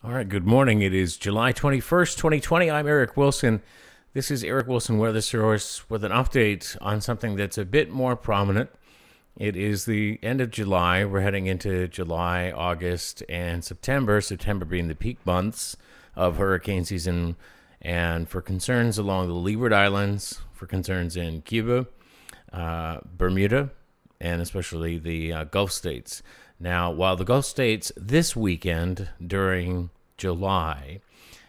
All right, good morning. It is July 21st, 2020. I'm Eric Wilson. This is Eric Wilson Weather Source with an update on something that's a bit more prominent. It is the end of July. We're heading into July, August, and September. September being the peak months of hurricane season, and for concerns along the Leeward Islands, for concerns in Cuba, Bermuda, and especially the Gulf states. Now, while the Gulf states this weekend during July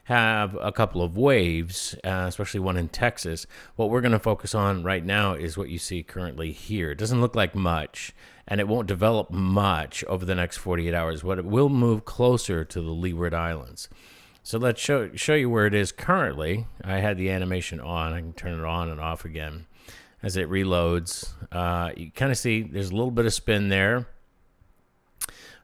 have a couple of waves, especially one in Texas, what we're going to focus on right now is what you see currently here. It doesn't look like much, and it won't develop much over the next 48 hours. But it will move closer to the Leeward Islands. So let's show you where it is currently. I had the animation on. I can turn it on and off again as it reloads. You kind of see there's a little bit of spin there.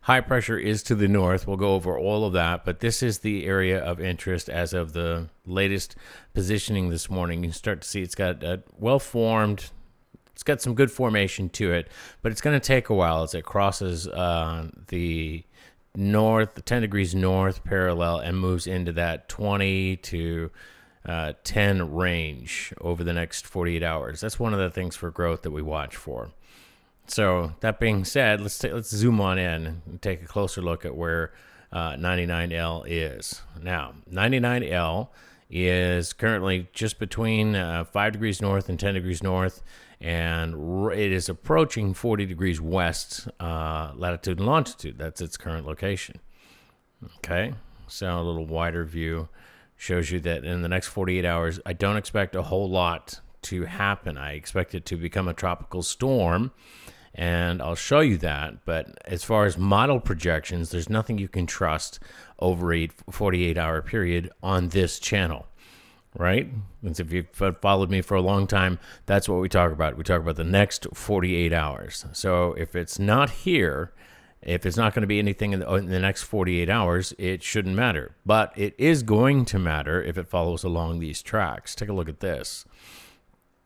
High pressure is to the north. We'll go over all of that, but this is the area of interest as of the latest positioning this morning. You can start to see it's got a well-formed, it's got some good formation to it, but it's going to take a while as it crosses the north, the 10 degrees north parallel, and moves into that 20 to 10 range over the next 48 hours. That's one of the things for growth that we watch for. So that being said, let's zoom on in and take a closer look at where 99L is. Now, 99L is currently just between 5 degrees north and 10 degrees north, and it is approaching 40 degrees west latitude and longitude. That's its current location. Okay, so a little wider view shows you that in the next 48 hours, I don't expect a whole lot to happen. I expect it to become a tropical storm, and I'll show you that. But as far as model projections, there's nothing you can trust over a 48-hour period on this channel, right? And if you've followed me for a long time, that's what we talk about. We talk about the next 48 hours. So if it's not here, if it's not going to be anything in the next 48 hours, it shouldn't matter. But it is going to matter if it follows along these tracks. Take a look at this.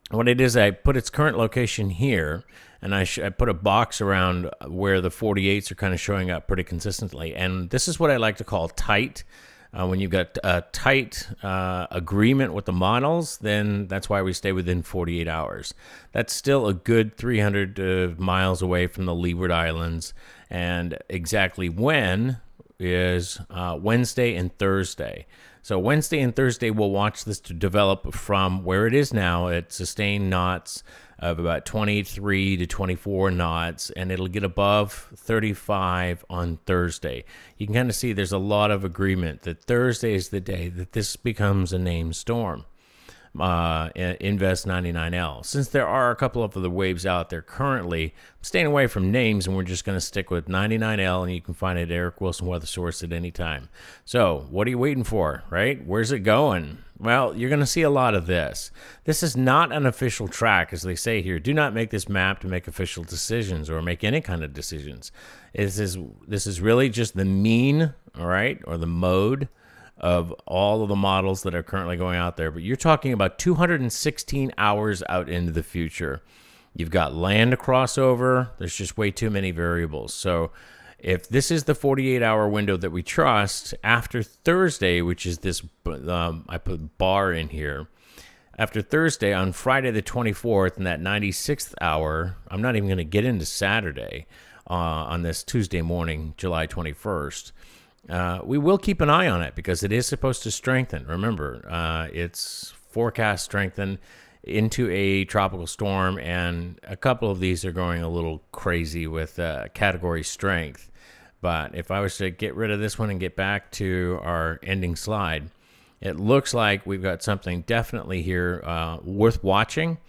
What it is, I put its current location here, and I put a box around where the 48s are kind of showing up pretty consistently. And this is what I like to call tight. When you've got a tight agreement with the models, then that's why we stay within 48 hours. That's still a good 300 miles away from the Leeward Islands, and exactly when is Wednesday and Thursday. So Wednesday and Thursday, we'll watch this to develop from where it is now at sustained knots of about 23 to 24 knots, and it'll get above 35 on Thursday. You can kind of see there's a lot of agreement that Thursday is the day that this becomes a named storm. Invest99L. Since there are a couple of the waves out there currently, I'm staying away from names, and we're just going to stick with 99L, and you can find it at Eric Wilson Weather Source at any time. So what are you waiting for, right? Where's it going? Well, you're going to see a lot of this. This is not an official track, as they say here. Do not make this map to make official decisions or make any kind of decisions. This is really just the mean, all right, or the mode of all of the models that are currently going out there. But you're talking about 216 hours out into the future. You've got land to cross over. There's just way too many variables. So if this is the 48-hour window that we trust, after Thursday, which is this, I put bar in here, after Thursday, on Friday the 24th, in that 96th hour, I'm not even going to get into Saturday, on this Tuesday morning, July 21st, we will keep an eye on it because it is supposed to strengthen. Remember, it's forecast strengthen into a tropical storm, and a couple of these are going a little crazy with category strength. But if I was to get rid of this one and get back to our ending slide, it looks like we've got something definitely here worth watching,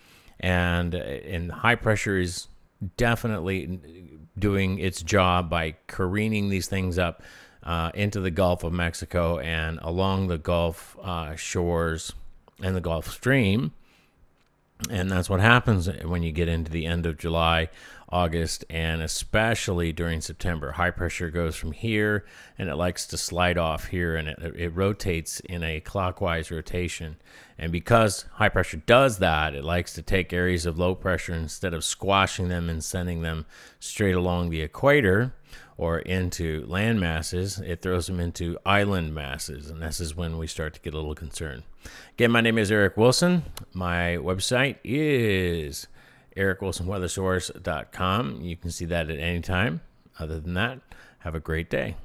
and high pressure is definitely doing its job by careening these things up into the Gulf of Mexico and along the Gulf shores and the Gulf Stream. And that's what happens when you get into the end of July, August, and especially during September. High pressure goes from here, and it likes to slide off here, and it rotates in a clockwise rotation. And because high pressure does that, it likes to take areas of low pressure, instead of squashing them and sending them straight along the equator, or into land masses, it throws them into island masses, and this is when we start to get a little concerned. Again, my name is Eric Wilson. My website is ericwilsonweathersource.com. You can see that at any time. Other than that, have a great day.